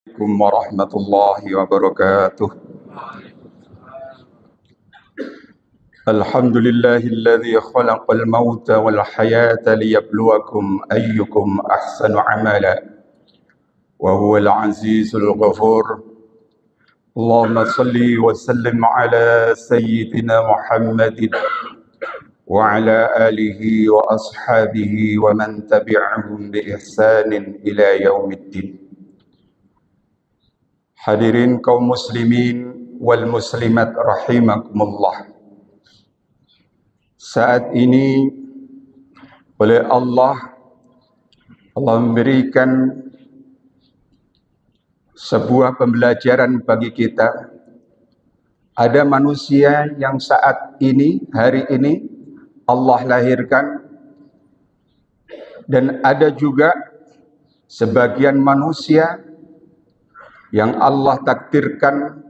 Assalamualaikum warahmatullahi wabarakatuh. Alhamdulillahilladzi khalaqal mauta wal hayata liyabluwakum ayyukum ahsanu amala wa huwal azizul ghafur. Allahumma salli wa sallim ala sayyidina Muhammadin wa ala alihi wa ashabihi wa man tabi'ahum bi ihsanin ila yaumiddin. Hadirin kaum muslimin wal muslimat rahimakumullah. Saat ini oleh Allah memberikan sebuah pembelajaran bagi kita. Ada manusia yang saat ini, hari ini Allah lahirkan, dan ada juga sebagian manusia yang Allah takdirkan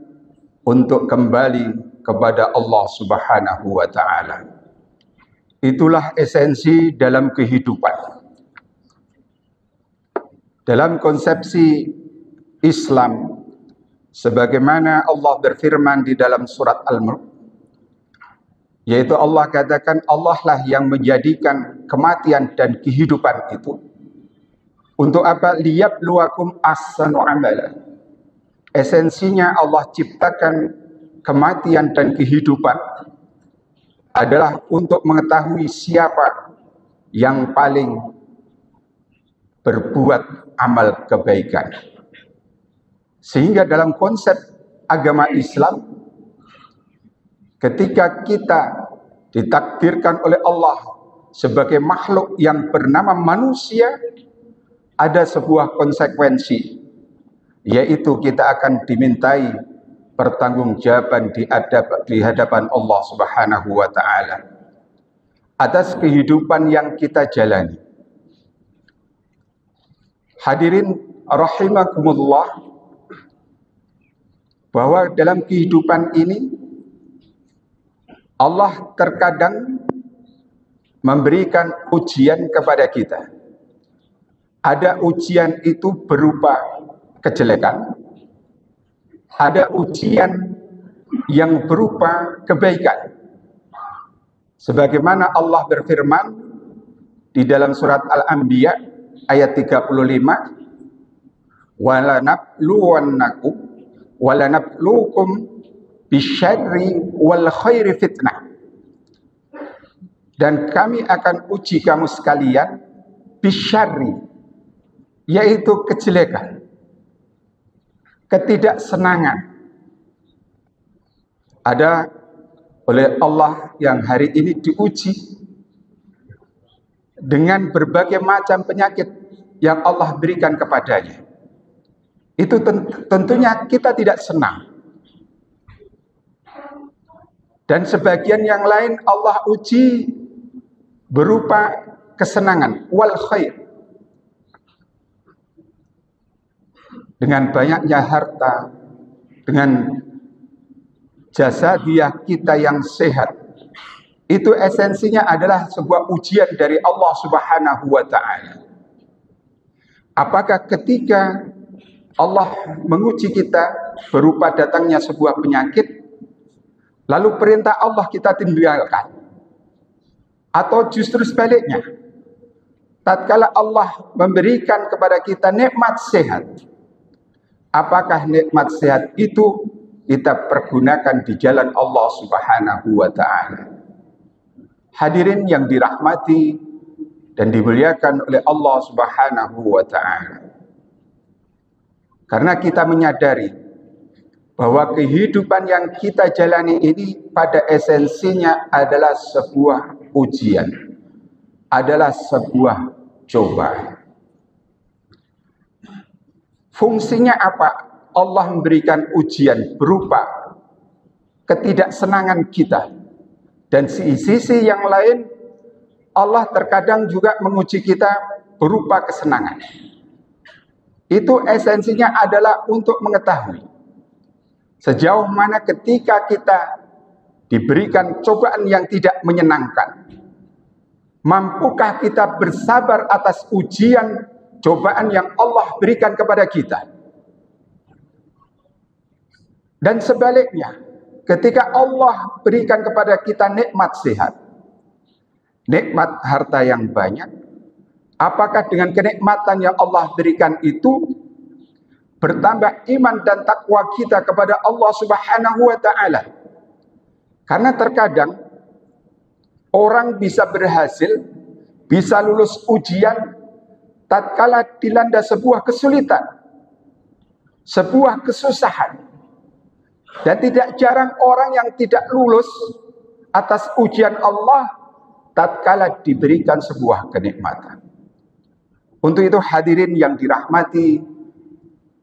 untuk kembali kepada Allah Subhanahu wa ta'ala. Itulah esensi dalam kehidupan. Dalam konsepsi Islam, sebagaimana Allah berfirman di dalam surat Al-Mulk, yaitu Allah katakan Allah lah yang menjadikan kematian dan kehidupan itu. Untuk apa? Liyabluwakum ahsanu amala. Esensinya Allah ciptakan kematian dan kehidupan adalah untuk mengetahui siapa yang paling berbuat amal kebaikan. Sehingga dalam konsep agama Islam, ketika kita ditakdirkan oleh Allah sebagai makhluk yang bernama manusia, ada sebuah konsekuensi, yaitu kita akan dimintai pertanggungjawaban di hadapan Allah Subhanahu wa ta'ala atas kehidupan yang kita jalani. Hadirin rahimakumullah, bahwa dalam kehidupan ini Allah terkadang memberikan ujian kepada kita. Ada ujian itu berupa kejelekan, ada ujian yang berupa kebaikan. Sebagaimana Allah berfirman di dalam surat Al-Anbiya ayat 35, walanabluukum bisyarri wal khairi fitnah. Dan kami akan uji kamu sekalian bisyarri, yaitu kejelekan, ketidaksenangan. Ada oleh Allah yang hari ini diuji dengan berbagai macam penyakit yang Allah berikan kepadanya. Itu tentunya kita tidak senang. Dan sebagian yang lain Allah uji berupa kesenangan, wal khair. Dengan banyaknya harta, dengan jasadiah kita yang sehat. Itu esensinya adalah sebuah ujian dari Allah Subhanahu wa ta'ala. Apakah ketika Allah menguji kita berupa datangnya sebuah penyakit, lalu perintah Allah kita tinggalkan? Atau justru sebaliknya, tatkala Allah memberikan kepada kita nikmat sehat, apakah nikmat sehat itu kita pergunakan di jalan Allah Subhanahu wa ta'ala? Hadirin yang dirahmati dan dimuliakan oleh Allah Subhanahu wa ta'ala. Karena kita menyadari bahwa kehidupan yang kita jalani ini pada esensinya adalah sebuah ujian, adalah sebuah cobaan. Fungsinya apa? Allah memberikan ujian berupa ketidaksenangan kita. Dan di sisi yang lain, Allah terkadang juga menguji kita berupa kesenangan. Itu esensinya adalah untuk mengetahui sejauh mana ketika kita diberikan cobaan yang tidak menyenangkan, mampukah kita bersabar atas ujian cobaan yang Allah berikan kepada kita? Dan sebaliknya, ketika Allah berikan kepada kita nikmat sehat, nikmat harta yang banyak, apakah dengan kenikmatan yang Allah berikan itu bertambah iman dan takwa kita kepada Allah Subhanahu wa taala? Karena terkadang orang bisa berhasil, bisa lulus ujian tatkala dilanda sebuah kesulitan, sebuah kesusahan. Dan tidak jarang orang yang tidak lulus atas ujian Allah tatkala diberikan sebuah kenikmatan. Untuk itu hadirin yang dirahmati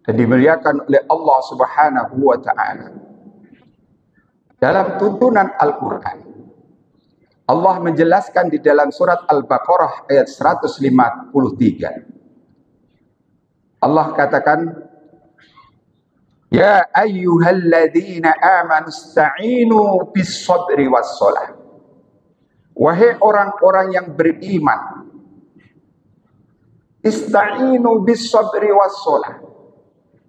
dan dimuliakan oleh Allah Subhanahu wa taala. Dalam tuntunan Al-Qur'an, Allah menjelaskan di dalam surat Al-Baqarah ayat 153. Allah katakan, ya ayyuhalladzina amanu ista'inu bis-sabri was-shalah. Wahai orang-orang yang beriman, ista'inu bis-sabri was-shalah.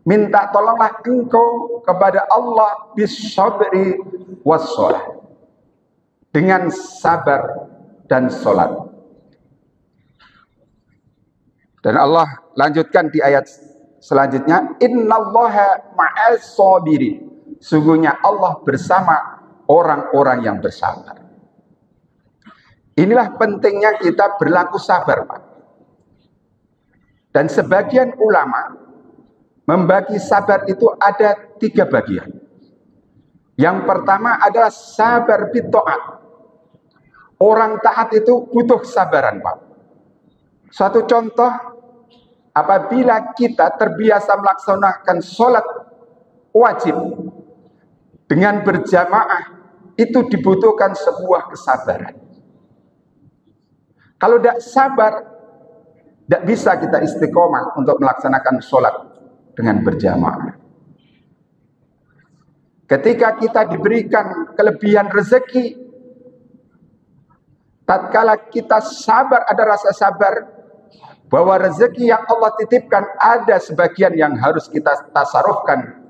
Minta tolonglah engkau kepada Allah bis-sabri was-shalah, dengan sabar dan salat. Dan Allah lanjutkan di ayat selanjutnya, innallaha ma'as sabirin. Sungguhnya Allah bersama orang-orang yang bersabar. Inilah pentingnya kita berlaku sabar, Pak. Dan sebagian ulama membagi sabar itu ada 3 bagian. Yang pertama adalah sabar bitaat. Orang taat itu butuh sabaran, Pak. Suatu contoh, apabila kita terbiasa melaksanakan sholat wajib dengan berjamaah, itu dibutuhkan sebuah kesabaran. Kalau tidak sabar, tidak bisa kita istiqomah untuk melaksanakan sholat dengan berjamaah. Ketika kita diberikan kelebihan rezeki, tatkala kita sabar, ada rasa sabar bahwa rezeki yang Allah titipkan ada sebagian yang harus kita tasarufkan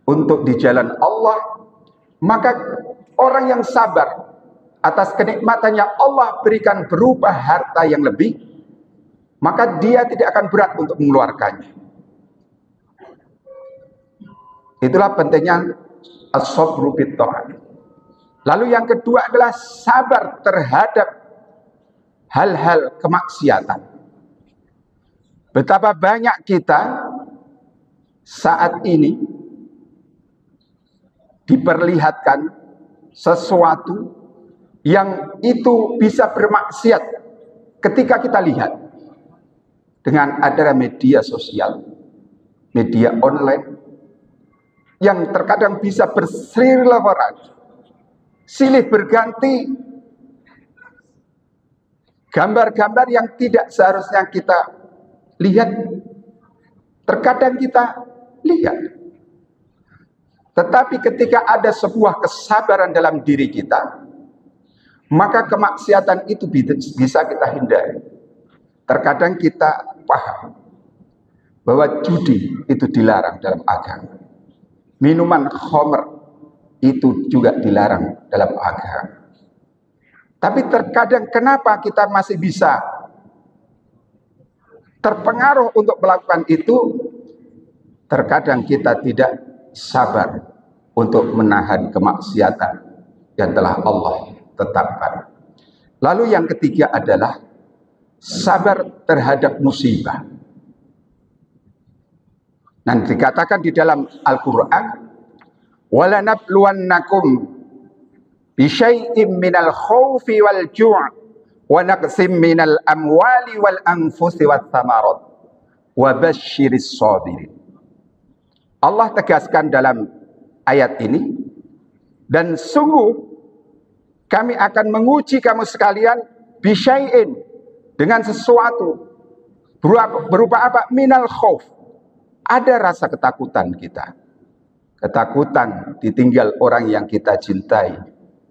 untuk di jalan Allah, maka orang yang sabar atas kenikmatan yang Allah berikan berupa harta yang lebih, maka dia tidak akan berat untuk mengeluarkannya. Itulah pentingnya as-sabru bit-ta'at. Lalu yang kedua adalah sabar terhadap hal-hal kemaksiatan. Betapa banyak kita saat ini diperlihatkan sesuatu yang itu bisa bermaksiat ketika kita lihat. Dengan adanya media sosial, media online, yang terkadang bisa berseliweran, silih berganti, gambar-gambar yang tidak seharusnya kita lihat, terkadang kita lihat. Tetapi ketika ada sebuah kesabaran dalam diri kita, maka kemaksiatan itu bisa kita hindari. Terkadang kita paham bahwa judi itu dilarang dalam agama. Minuman khamr itu juga dilarang dalam agama. Tapi terkadang kenapa kita masih bisa terpengaruh untuk melakukan itu? Terkadang kita tidak sabar untuk menahan kemaksiatan yang telah Allah tetapkan. Lalu yang ketiga adalah sabar terhadap musibah. Dan dikatakan di dalam Al-Quran, وَلَنَبْلُوَنَّكُمْ بِشَيْءٍ مِّنَ الْخَوْفِ وَالْجُوعِ وَنَقْصٍ مِّنَ الْأَمْوَالِ وَالْأَنفُسِ وَالثَّمَرَاتِ وَبَشِّرِ الصَّابِرِينَ. Allah tegaskan dalam ayat ini, dan sungguh kami akan menguji kamu sekalian bisyai'in, dengan sesuatu berupa apa? Minal khauf. Ada rasa ketakutan kita. Ketakutan ditinggal orang yang kita cintai.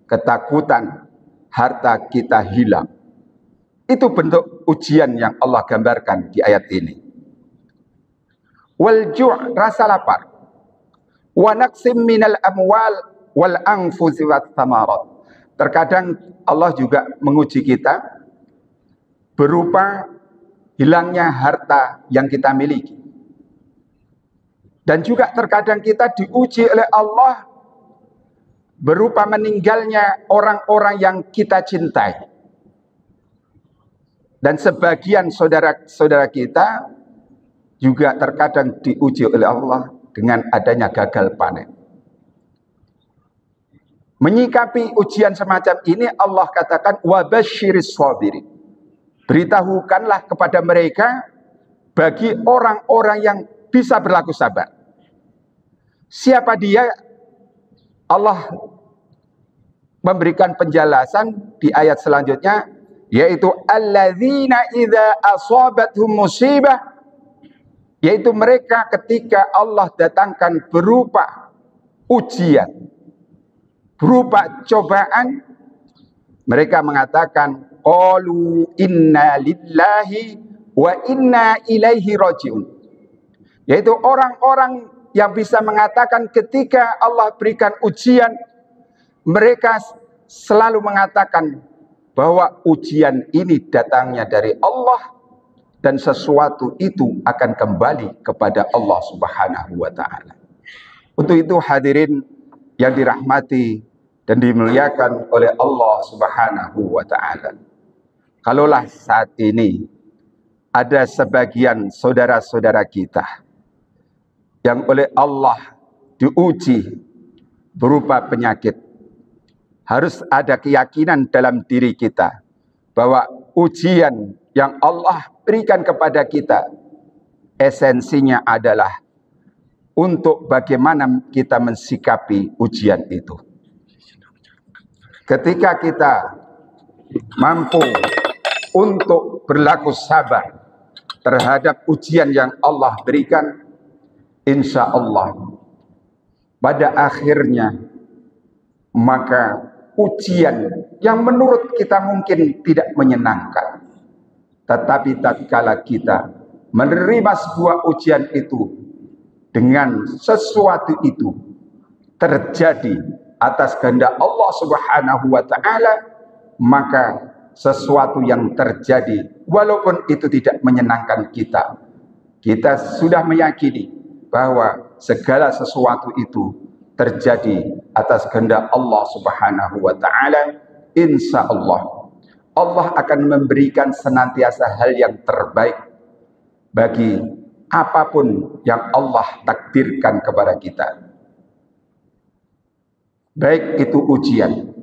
Ketakutan harta kita hilang. Itu bentuk ujian yang Allah gambarkan di ayat ini. Wal ju', rasa lapar. wa naqsim minal amwal wal anfusi wat thamarat. Terkadang Allah juga menguji kita berupa hilangnya harta yang kita miliki. Dan juga terkadang kita diuji oleh Allah berupa meninggalnya orang-orang yang kita cintai. Dan sebagian saudara-saudara kita juga terkadang diuji oleh Allah dengan adanya gagal panen. Menyikapi ujian semacam ini Allah katakan wabasyiris shabirin. Beritahukanlah kepada mereka bagi orang-orang yang bisa berlaku sabar. Siapa dia? Allah memberikan penjelasan di ayat selanjutnya, yaitu alladzina idza asabathum musibah, yaitu mereka ketika Allah datangkan berupa ujian, berupa cobaan, mereka mengatakan qalu inna lillahi wa inna ilaihi rajiun. Yaitu orang-orang yang bisa mengatakan ketika Allah berikan ujian, mereka selalu mengatakan bahwa ujian ini datangnya dari Allah dan sesuatu itu akan kembali kepada Allah Subhanahu wa taala. Untuk itu hadirin yang dirahmati dan dimuliakan oleh Allah Subhanahu wa taala. Kalaulah saat ini ada sebagian saudara-saudara kita yang oleh Allah diuji berupa penyakit, harus ada keyakinan dalam diri kita bahwa ujian yang Allah berikan kepada kita esensinya adalah untuk bagaimana kita mensikapi ujian itu. Ketika kita mampu untuk berlaku sabar terhadap ujian yang Allah berikan, insya Allah pada akhirnya maka ujian yang menurut kita mungkin tidak menyenangkan, tetapi tatkala kita menerima sebuah ujian itu dengan sesuatu itu terjadi atas kehendak Allah Subhanahu wa taala, maka sesuatu yang terjadi walaupun itu tidak menyenangkan kita, kita sudah meyakini bahwa segala sesuatu itu terjadi atas kehendak Allah Subhanahu wa taala. Insya Allah Allah akan memberikan senantiasa hal yang terbaik bagi apapun yang Allah takdirkan kepada kita. Baik itu ujian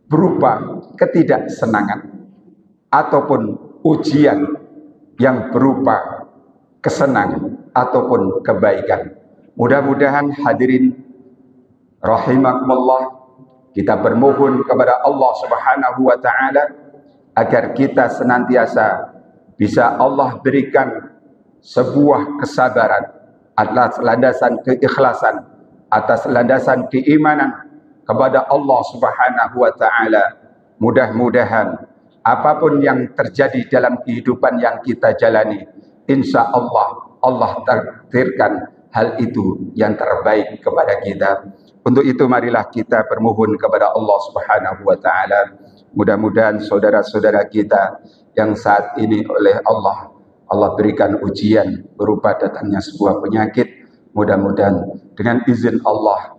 berupa ketidaksenangan ataupun ujian yang berupa kesenangan ataupun kebaikan. Mudah-mudahan hadirin rahimakumullah, kita bermohon kepada Allah Subhanahu wa taala agar kita senantiasa bisa Allah berikan sebuah kesabaran atas landasan keikhlasan, atas landasan keimanan kepada Allah Subhanahu wa taala. Mudah-mudahan apapun yang terjadi dalam kehidupan yang kita jalani, insya Allah Allah takdirkan hal itu yang terbaik kepada kita. Untuk itu marilah kita bermohon kepada Allah Subhanahu wa taala. Mudah-mudahan saudara-saudara kita yang saat ini oleh Allah berikan ujian berupa datangnya sebuah penyakit, mudah-mudahan dengan izin Allah,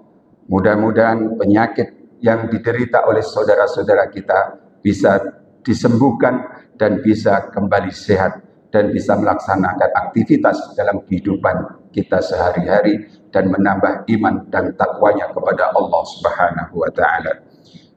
mudah-mudahan penyakit yang diderita oleh saudara-saudara kita bisa disembuhkan dan bisa kembali sehat dan bisa melaksanakan aktivitas dalam kehidupan kita sehari-hari dan menambah iman dan takwanya kepada Allah Subhanahu wa taala.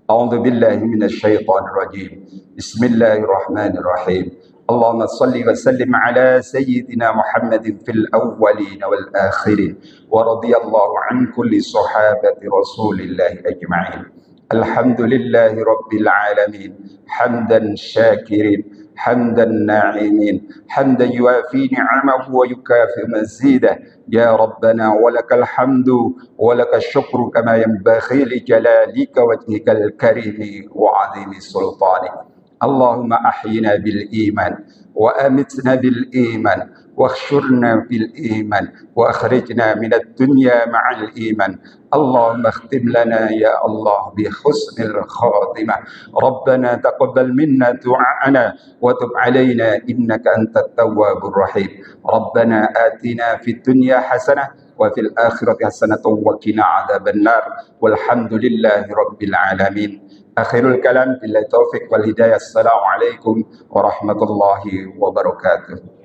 A'udzu billahi minasyaitonir rajim. Bismillahirrahmanirrahim. Allahumma shalli wa sallim ala sayyidina Muhammadin fil awwalin wal akhirin wa radiyallahu an kulli sahabati Rasulillah ajma'in. Alhamdulillahi rabbil alamin. Hamdan syakirin حمد الناعمين حمدا يوافي نعمه ويكافئ مزيده يا ربنا ولك الحمد ولك الشكر كما ينبغي لجلالك وجهك الكريم وعظيم سلطانك. اللهم أحينا بالإيمان وأمتنا بالإيمان واخشرنا في الإيمان وأخرجنا من الدنيا مع الإيمان. اللهم اختم لنا يا الله بحسن الخاتمة. ربنا تقبل منا دعاءنا وتب علينا إنك أنت التواب الرحيم. ربنا آتنا في الدنيا حسنة وفي الآخرة حسنة وقنا عذاب النار والحمد لله رب العالمين. آخر الكلام بالله التوفيق والهداية. السلام عليكم ورحمة الله وبركاته.